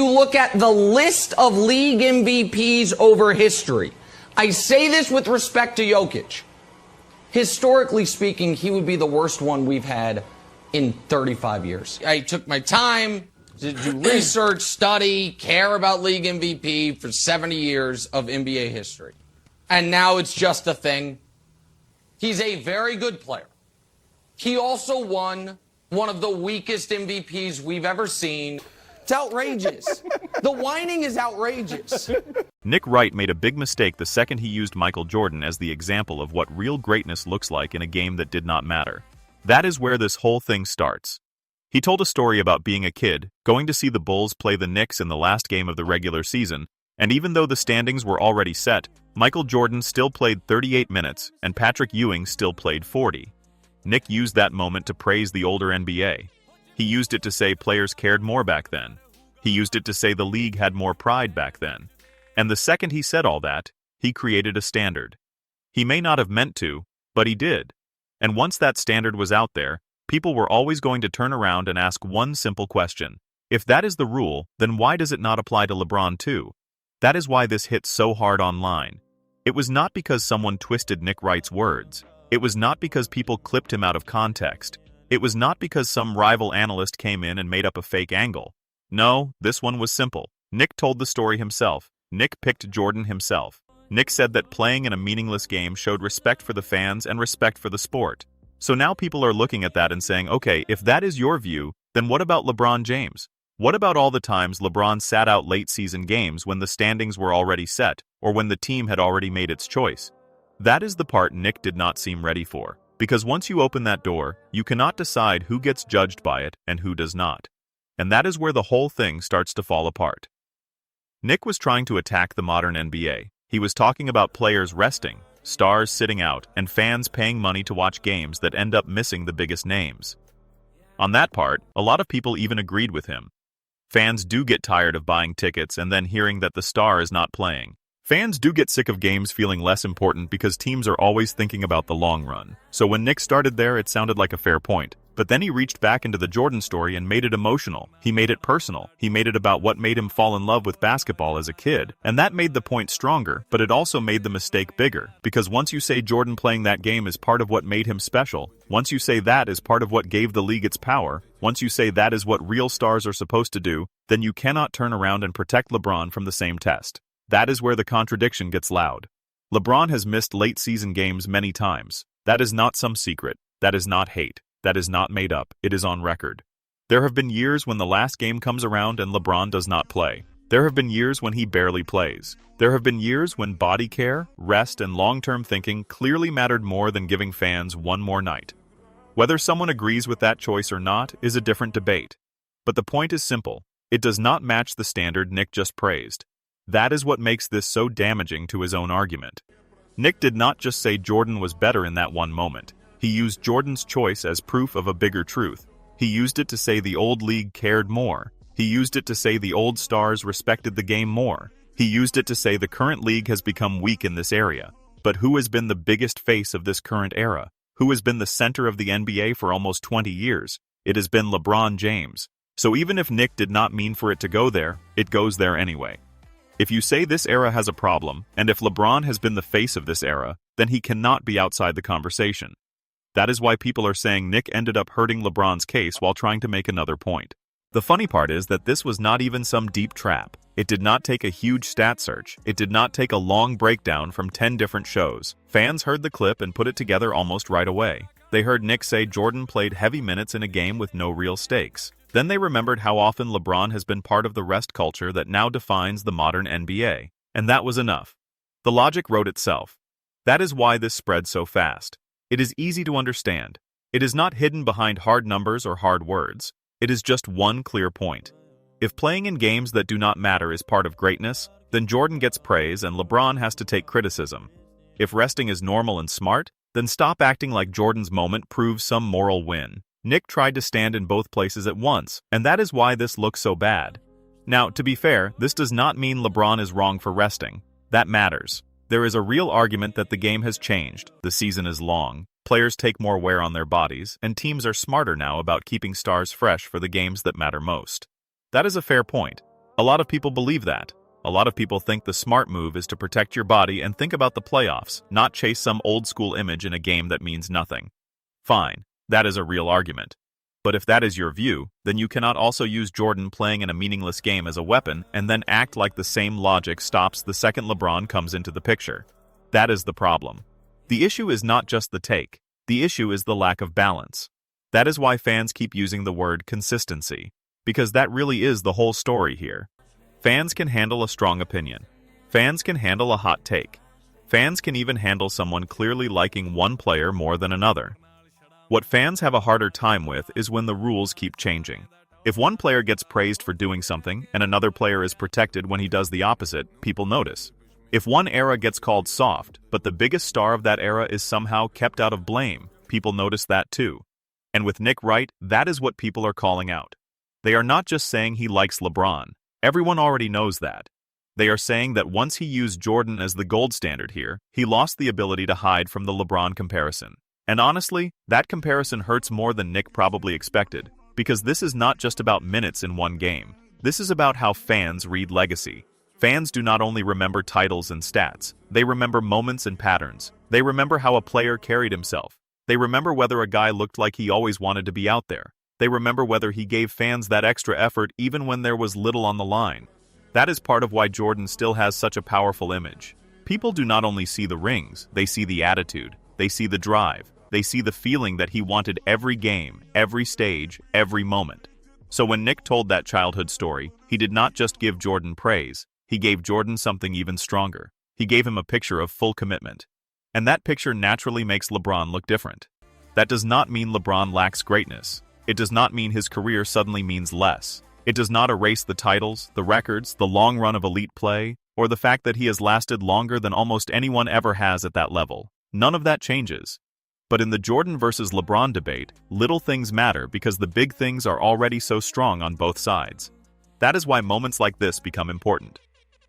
You look at the list of league MVPs over history. I say this with respect to Jokic. Historically speaking, he would be the worst one we've had in 35 years. I took my time to do research, study, care about league MVP for 70 years of NBA history. And now it's just a thing. He's a very good player. He also won one of the weakest MVPs we've ever seen. It's outrageous. The whining is outrageous. Nick Wright made a big mistake the second he used Michael Jordan as the example of what real greatness looks like in a game that did not matter. That is where this whole thing starts. He told a story about being a kid, going to see the Bulls play the Knicks in the last game of the regular season, and even though the standings were already set, Michael Jordan still played 38 minutes and Patrick Ewing still played 40. Nick used that moment to praise the older NBA. He used it to say players cared more back then. He used it to say the league had more pride back then. And the second he said all that, he created a standard. He may not have meant to, but he did. And once that standard was out there, people were always going to turn around and ask one simple question. If that is the rule, then why does it not apply to LeBron too? That is why this hit so hard online. It was not because someone twisted Nick Wright's words. It was not because people clipped him out of context. It was not because some rival analyst came in and made up a fake angle. No, this one was simple. Nick told the story himself. Nick picked Jordan himself. Nick said that playing in a meaningless game showed respect for the fans and respect for the sport. So now people are looking at that and saying, okay, if that is your view, then what about LeBron James? What about all the times LeBron sat out late-season games when the standings were already set, or when the team had already made its choice? That is the part Nick did not seem ready for. Because once you open that door, you cannot decide who gets judged by it and who does not. And that is where the whole thing starts to fall apart. Nick was trying to attack the modern NBA. He was talking about players resting, stars sitting out, and fans paying money to watch games that end up missing the biggest names. On that part, a lot of people even agreed with him. Fans do get tired of buying tickets and then hearing that the star is not playing. Fans do get sick of games feeling less important because teams are always thinking about the long run. So when Nick started there, it sounded like a fair point. But then he reached back into the Jordan story and made it emotional. He made it personal. He made it about what made him fall in love with basketball as a kid. And that made the point stronger, but it also made the mistake bigger. Because once you say Jordan playing that game is part of what made him special, once you say that is part of what gave the league its power, once you say that is what real stars are supposed to do, then you cannot turn around and protect LeBron from the same test. That is where the contradiction gets loud. LeBron has missed late-season games many times. That is not some secret. That is not hate. That is not made up. It is on record. There have been years when the last game comes around and LeBron does not play. There have been years when he barely plays. There have been years when body care, rest, and long-term thinking clearly mattered more than giving fans one more night. Whether someone agrees with that choice or not is a different debate. But the point is simple. It does not match the standard Nick just praised. That is what makes this so damaging to his own argument. Nick did not just say Jordan was better in that one moment. He used Jordan's choice as proof of a bigger truth. He used it to say the old league cared more. He used it to say the old stars respected the game more. He used it to say the current league has become weak in this area. But who has been the biggest face of this current era? Who has been the center of the NBA for almost 20 years? It has been LeBron James. So even if Nick did not mean for it to go there, it goes there anyway. If you say this era has a problem, and if LeBron has been the face of this era, then he cannot be outside the conversation. That is why people are saying Nick ended up hurting LeBron's case while trying to make another point. The funny part is that this was not even some deep trap. It did not take a huge stat search. It did not take a long breakdown from 10 different shows. Fans heard the clip and put it together almost right away. They heard Nick say Jordan played heavy minutes in a game with no real stakes. Then they remembered how often LeBron has been part of the rest culture that now defines the modern NBA. And that was enough. The logic wrote itself. That is why this spread so fast. It is easy to understand. It is not hidden behind hard numbers or hard words. It is just one clear point. If playing in games that do not matter is part of greatness, then Jordan gets praise and LeBron has to take criticism. If resting is normal and smart, then stop acting like Jordan's moment proves some moral win. Nick tried to stand in both places at once, and that is why this looks so bad. Now, to be fair, this does not mean LeBron is wrong for resting. That matters. There is a real argument that the game has changed, the season is long, players take more wear on their bodies, and teams are smarter now about keeping stars fresh for the games that matter most. That is a fair point. A lot of people believe that. A lot of people think the smart move is to protect your body and think about the playoffs, not chase some old-school image in a game that means nothing. Fine, that is a real argument. But if that is your view, then you cannot also use Jordan playing in a meaningless game as a weapon and then act like the same logic stops the second LeBron comes into the picture. That is the problem. The issue is not just the take. The issue is the lack of balance. That is why fans keep using the word consistency, because that really is the whole story here. Fans can handle a strong opinion. Fans can handle a hot take. Fans can even handle someone clearly liking one player more than another. What fans have a harder time with is when the rules keep changing. If one player gets praised for doing something and another player is protected when he does the opposite, people notice. If one era gets called soft, but the biggest star of that era is somehow kept out of blame, people notice that too. And with Nick Wright, that is what people are calling out. They are not just saying he likes LeBron. Everyone already knows that. They are saying that once he used Jordan as the gold standard here, he lost the ability to hide from the LeBron comparison. And honestly, that comparison hurts more than Nick probably expected, because this is not just about minutes in one game. This is about how fans read legacy. Fans do not only remember titles and stats, they remember moments and patterns. They remember how a player carried himself. They remember whether a guy looked like he always wanted to be out there. They remember whether he gave fans that extra effort even when there was little on the line. That is part of why Jordan still has such a powerful image. People do not only see the rings, they see the attitude, they see the drive. They see the feeling that he wanted every game, every stage, every moment. So when Nick told that childhood story, he did not just give Jordan praise, he gave Jordan something even stronger. He gave him a picture of full commitment. And that picture naturally makes LeBron look different. That does not mean LeBron lacks greatness. It does not mean his career suddenly means less. It does not erase the titles, the records, the long run of elite play, or the fact that he has lasted longer than almost anyone ever has at that level. None of that changes. But in the Jordan versus LeBron debate, little things matter because the big things are already so strong on both sides. That is why moments like this become important.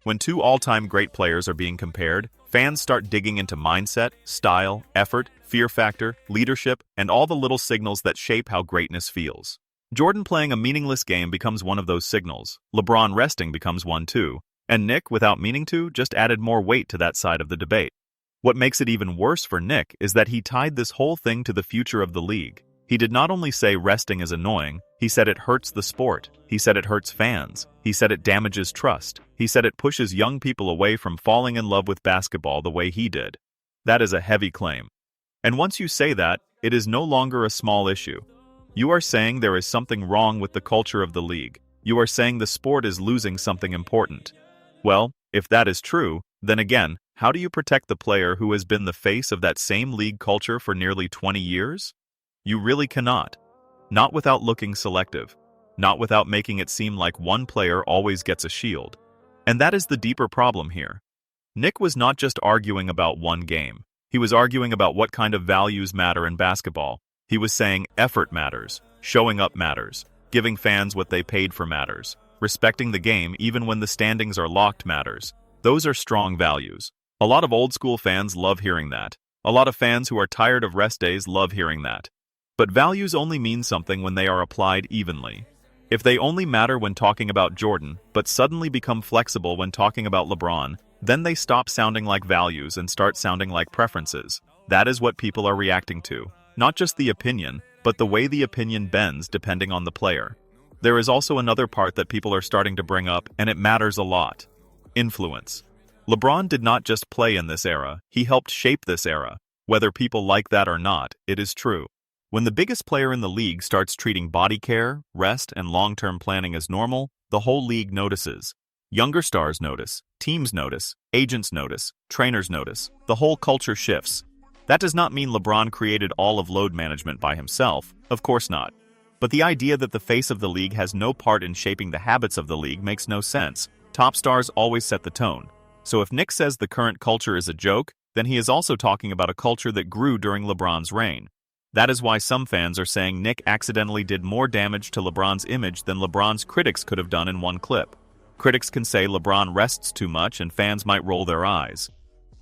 When two all-time great players are being compared, fans start digging into mindset, style, effort, fear factor, leadership, and all the little signals that shape how greatness feels. Jordan playing a meaningless game becomes one of those signals, LeBron resting becomes one too, and Nick, without meaning to, just added more weight to that side of the debate. What makes it even worse for Nick is that he tied this whole thing to the future of the league. He did not only say resting is annoying, he said it hurts the sport. He said it hurts fans. He said it damages trust. He said it pushes young people away from falling in love with basketball the way he did. That is a heavy claim. And once you say that, it is no longer a small issue. You are saying there is something wrong with the culture of the league. You are saying the sport is losing something important. Well, if that is true, then again, how do you protect the player who has been the face of that same league culture for nearly 20 years? You really cannot. Not without looking selective. Not without making it seem like one player always gets a shield. And that is the deeper problem here. Nick was not just arguing about one game. He was arguing about what kind of values matter in basketball. He was saying effort matters, showing up matters, giving fans what they paid for matters, respecting the game even when the standings are locked matters. Those are strong values. A lot of old school fans love hearing that. A lot of fans who are tired of rest days love hearing that. But values only mean something when they are applied evenly. If they only matter when talking about Jordan, but suddenly become flexible when talking about LeBron, then they stop sounding like values and start sounding like preferences. That is what people are reacting to. Not just the opinion, but the way the opinion bends depending on the player. There is also another part that people are starting to bring up, and it matters a lot. Influence. LeBron did not just play in this era, he helped shape this era. Whether people like that or not, it is true. When the biggest player in the league starts treating body care, rest, and long-term planning as normal, the whole league notices. Younger stars notice, teams notice, agents notice, trainers notice. The whole culture shifts. That does not mean LeBron created all of load management by himself, of course not. But the idea that the face of the league has no part in shaping the habits of the league makes no sense. Top stars always set the tone. So if Nick says the current culture is a joke, then he is also talking about a culture that grew during LeBron's reign. That is why some fans are saying Nick accidentally did more damage to LeBron's image than LeBron's critics could have done in one clip. Critics can say LeBron rests too much and fans might roll their eyes.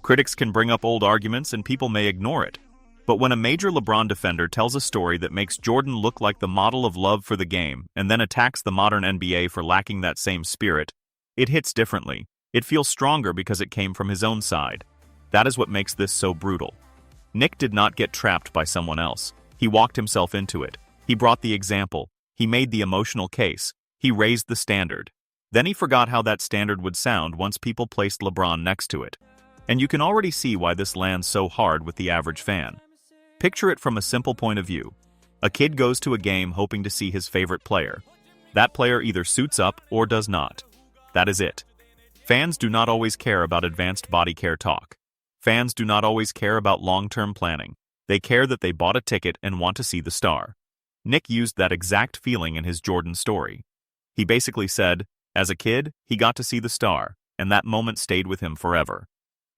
Critics can bring up old arguments and people may ignore it. But when a major LeBron defender tells a story that makes Jordan look like the model of love for the game and then attacks the modern NBA for lacking that same spirit, It hits differently. It feels stronger because it came from his own side. That is what makes this so brutal. Nick did not get trapped by someone else. He walked himself into it. He brought the example. He made the emotional case. He raised the standard. Then he forgot how that standard would sound once people placed LeBron next to it. And you can already see why this lands so hard with the average fan. Picture it from a simple point of view. A kid goes to a game hoping to see his favorite player. That player either suits up or does not. That is it. Fans do not always care about advanced body care talk. Fans do not always care about long-term planning. They care that they bought a ticket and want to see the star. Nick used that exact feeling in his Jordan story. He basically said, as a kid, he got to see the star, and that moment stayed with him forever.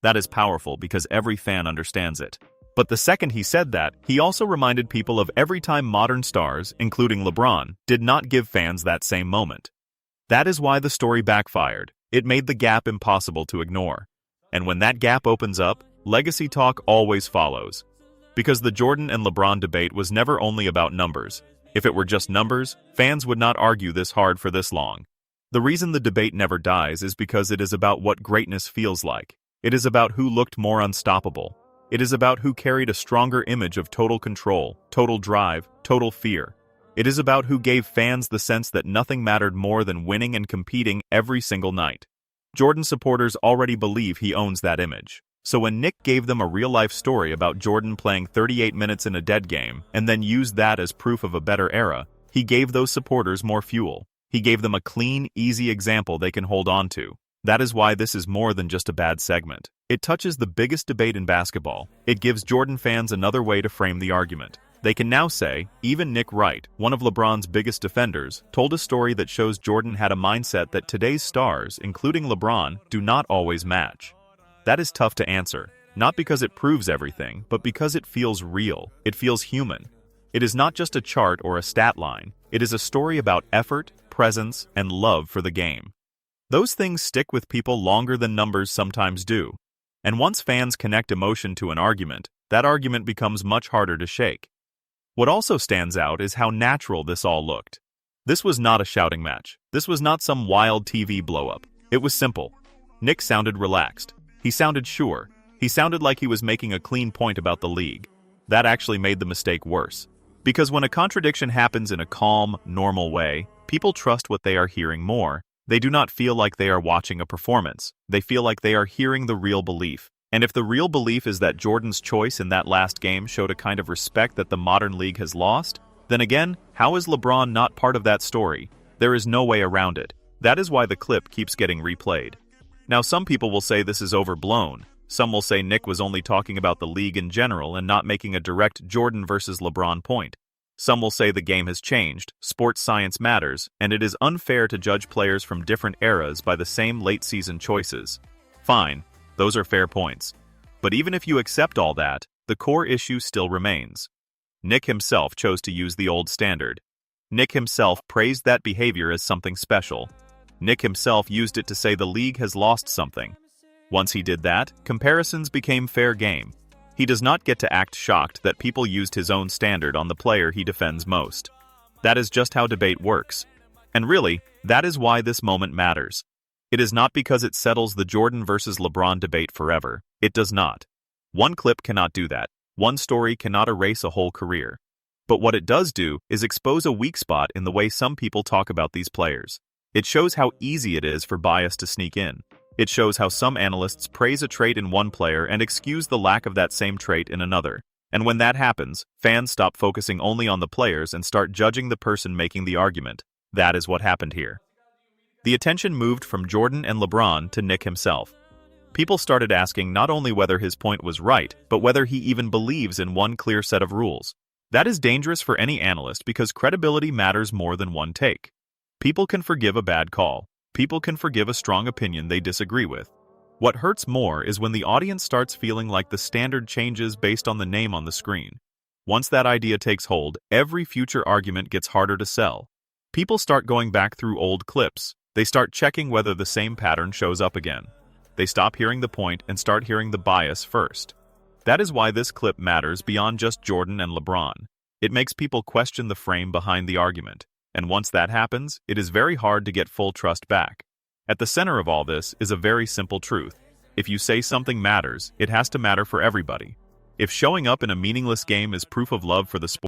That is powerful because every fan understands it. But the second he said that, he also reminded people of every time modern stars, including LeBron, did not give fans that same moment. That is why the story backfired. It made the gap impossible to ignore. And when that gap opens up, legacy talk always follows. Because the Jordan and LeBron debate was never only about numbers. If it were just numbers, fans would not argue this hard for this long. The reason the debate never dies is because it is about what greatness feels like. It is about who looked more unstoppable. It is about who carried a stronger image of total control, total drive, total fear. It is about who gave fans the sense that nothing mattered more than winning and competing every single night. Jordan supporters already believe he owns that image. So when Nick gave them a real-life story about Jordan playing 38 minutes in a dead game and then used that as proof of a better era, he gave those supporters more fuel. He gave them a clean, easy example they can hold on to. That is why this is more than just a bad segment. It touches the biggest debate in basketball. It gives Jordan fans another way to frame the argument. They can now say, even Nick Wright, one of LeBron's biggest defenders, told a story that shows Jordan had a mindset that today's stars, including LeBron, do not always match. That is tough to answer, not because it proves everything, but because it feels real. It feels human. It is not just a chart or a stat line. It is a story about effort, presence, and love for the game. Those things stick with people longer than numbers sometimes do. And once fans connect emotion to an argument, that argument becomes much harder to shake. What also stands out is how natural this all looked. This was not a shouting match. This was not some wild TV blow-up. It was simple. Nick sounded relaxed. He sounded sure. He sounded like he was making a clean point about the league. That actually made the mistake worse. Because when a contradiction happens in a calm, normal way, people trust what they are hearing more. They do not feel like they are watching a performance. They feel like they are hearing the real belief. And if the real belief is that Jordan's choice in that last game showed a kind of respect that the modern league has lost, then again, how is LeBron not part of that story? There is no way around it. That is why the clip keeps getting replayed. Now some people will say this is overblown. Some will say Nick was only talking about the league in general and not making a direct Jordan versus LeBron point. Some will say the game has changed, sports science matters, and it is unfair to judge players from different eras by the same late-season choices. Fine, those are fair points. But even if you accept all that, the core issue still remains. Nick himself chose to use the old standard. Nick himself praised that behavior as something special. Nick himself used it to say the league has lost something. Once he did that, comparisons became fair game. He does not get to act shocked that people used his own standard on the player he defends most. That is just how debate works. And really, that is why this moment matters. It is not because it settles the Jordan versus LeBron debate forever. It does not. One clip cannot do that. One story cannot erase a whole career. But what it does do is expose a weak spot in the way some people talk about these players. It shows how easy it is for bias to sneak in. It shows how some analysts praise a trait in one player and excuse the lack of that same trait in another. And when that happens, fans stop focusing only on the players and start judging the person making the argument. That is what happened here. The attention moved from Jordan and LeBron to Nick himself. People started asking not only whether his point was right, but whether he even believes in one clear set of rules. That is dangerous for any analyst because credibility matters more than one take. People can forgive a bad call. People can forgive a strong opinion they disagree with. What hurts more is when the audience starts feeling like the standard changes based on the name on the screen. Once that idea takes hold, every future argument gets harder to sell. People start going back through old clips. They start checking whether the same pattern shows up again. They stop hearing the point and start hearing the bias first. That is why this clip matters beyond just Jordan and LeBron. It makes people question the frame behind the argument. And once that happens, it is very hard to get full trust back. At the center of all this is a very simple truth. If you say something matters, it has to matter for everybody. If showing up in a meaningless game is proof of love for the sport,